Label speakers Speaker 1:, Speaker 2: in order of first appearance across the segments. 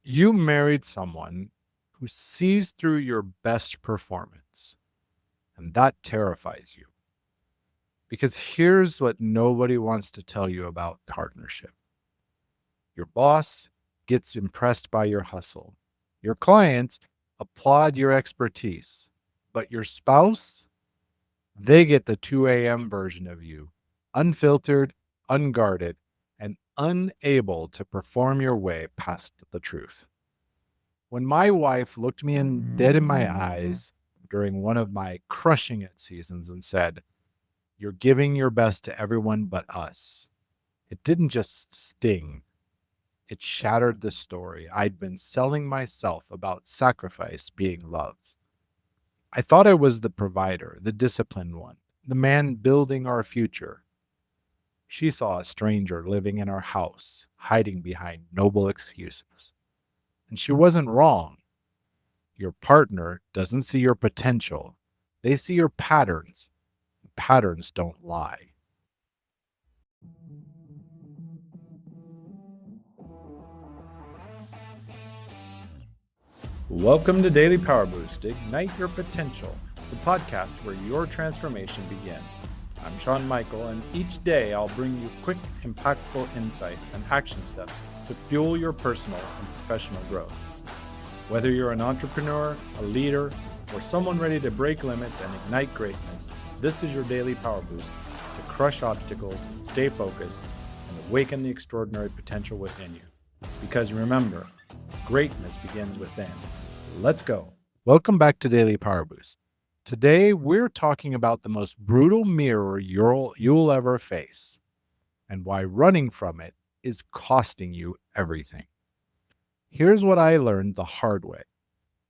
Speaker 1: You married someone who sees through your best performance, and that terrifies you. Because here's what nobody wants to tell you about partnership: your boss gets impressed by your hustle, your clients applaud your expertise, but your spouse, they get the 2 a.m. version of you, unfiltered, unguarded, and unable to perform your way past the truth. When my wife looked me dead in my eyes during one of my crushing it seasons and said, "You're giving your best to everyone but us," it didn't just sting, it shattered the story I'd been selling myself about sacrifice being love. I thought I was the provider, the disciplined one, the man building our future. She saw a stranger living in our house, hiding behind noble excuses. And she wasn't wrong. Your partner doesn't see your potential, they see your patterns. Patterns don't lie. Welcome to Daily Power Boost. Ignite your potential, the podcast where your transformation begins. I'm Sean Michael, and each day I'll bring you quick, impactful insights and action steps to fuel your personal and professional growth. Whether you're an entrepreneur, a leader, or someone ready to break limits and ignite greatness, this is your daily power boost to crush obstacles, stay focused, and awaken the extraordinary potential within you. Because remember, greatness begins within. Let's go. Welcome back to Daily Power Boost. Today, we're talking about the most brutal mirror you'll ever face and why running from it is costing you everything. Here's what I learned the hard way: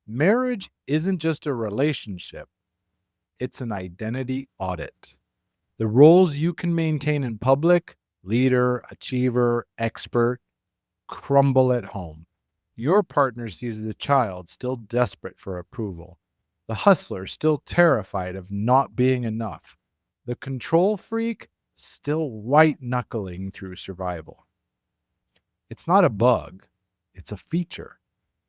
Speaker 1: marriage isn't just a relationship, it's an identity audit. The roles you can maintain in public, leader, achiever, expert, crumble at home. Your partner sees the child still desperate for approval, the hustler still terrified of not being enough, the control freak still white knuckling through survival. It's not a bug, it's a feature.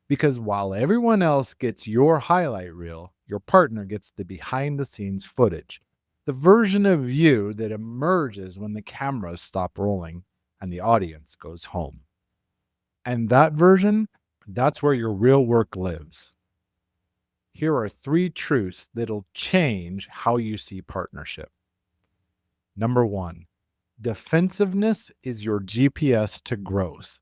Speaker 1: Because while everyone else gets your highlight reel, your partner gets the behind the scenes footage, the version of you that emerges when the cameras stop rolling and the audience goes home. And that version, that's where your real work lives. Here are 3 truths that'll change how you see partnership. Number 1, defensiveness is your GPS to growth.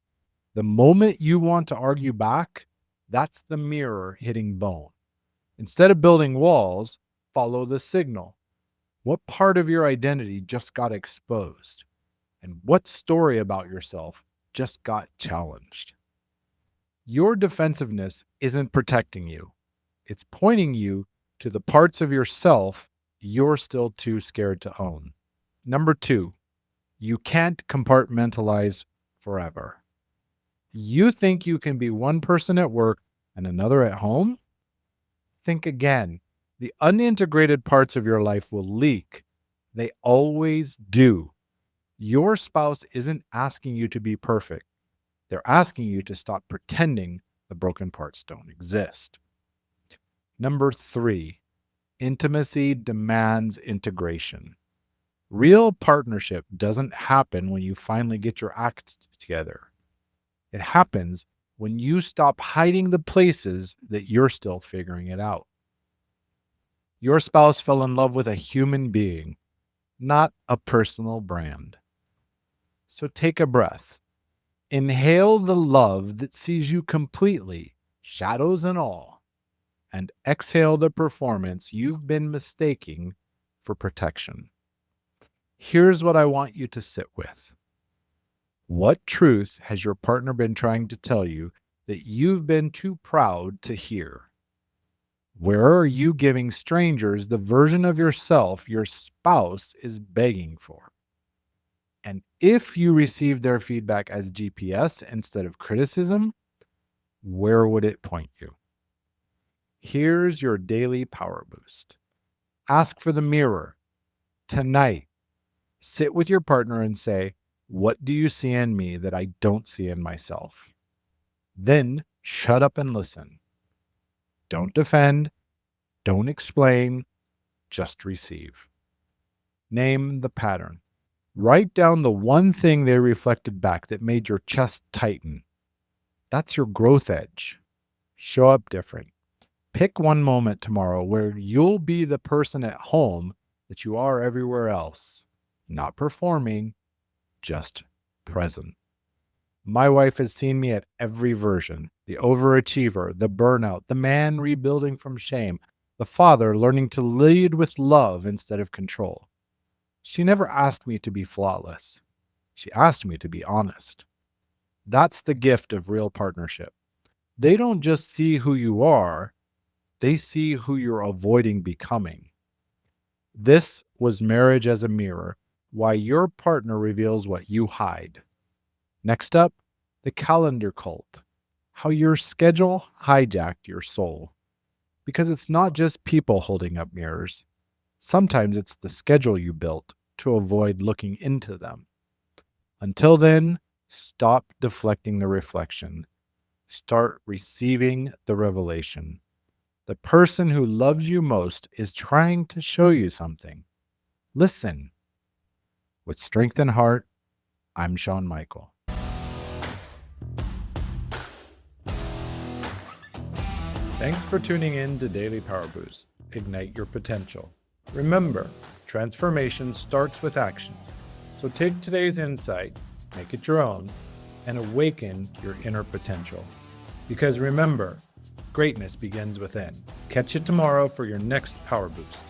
Speaker 1: The moment you want to argue back, that's the mirror hitting bone. Instead of building walls, follow the signal. What part of your identity just got exposed? And what story about yourself just got challenged? Your defensiveness isn't protecting you. It's pointing you to the parts of yourself you're still too scared to own. Number 2, you can't compartmentalize forever. You think you can be one person at work and another at home? Think again. The unintegrated parts of your life will leak. They always do. Your spouse isn't asking you to be perfect. They're asking you to stop pretending the broken parts don't exist. Number 3, intimacy demands integration. Real partnership doesn't happen when you finally get your act together. It happens when you stop hiding the places that you're still figuring it out. Your spouse fell in love with a human being, not a personal brand. So take a breath. Inhale the love that sees you completely, shadows and all, and exhale the performance you've been mistaking for protection. Here's what I want you to sit with. What truth has your partner been trying to tell you that you've been too proud to hear? Where are you giving strangers the version of yourself your spouse is begging for? And if you receive their feedback as GPS instead of criticism, where would it point you? Here's your daily power boost. Ask for the mirror. Tonight, sit with your partner and say, "What do you see in me that I don't see in myself?" Then Shut up and listen. Don't defend. Don't explain. Just receive. Name the pattern. Write down the one thing they reflected back that made your chest tighten. That's your growth edge. Show up different. Pick one moment tomorrow where you'll be the person at home that you are everywhere else. Not performing, just present. My wife has seen me at every version: the overachiever, the burnout, the man rebuilding from shame, the father learning to lead with love instead of control. She never asked me to be flawless. She asked me to be honest. That's the gift of real partnership. They don't just see who you are, they see who you're avoiding becoming. This was Marriage as a Mirror: Why Your Partner Reveals What You Hide. Next up, the calendar cult: how your schedule hijacked your soul. Because it's not just people holding up mirrors. Sometimes it's the schedule you built to avoid looking into them. Until then, stop deflecting the reflection. Start receiving the revelation. The person who loves you most is trying to show you something. Listen. With strength and heart, I'm Sean Michael. Thanks for tuning in to Daily Power Boost. Ignite your potential. Remember, transformation starts with action. So take today's insight, make it your own, and awaken your inner potential. Because remember, greatness begins within. Catch you tomorrow for your next Power Boost.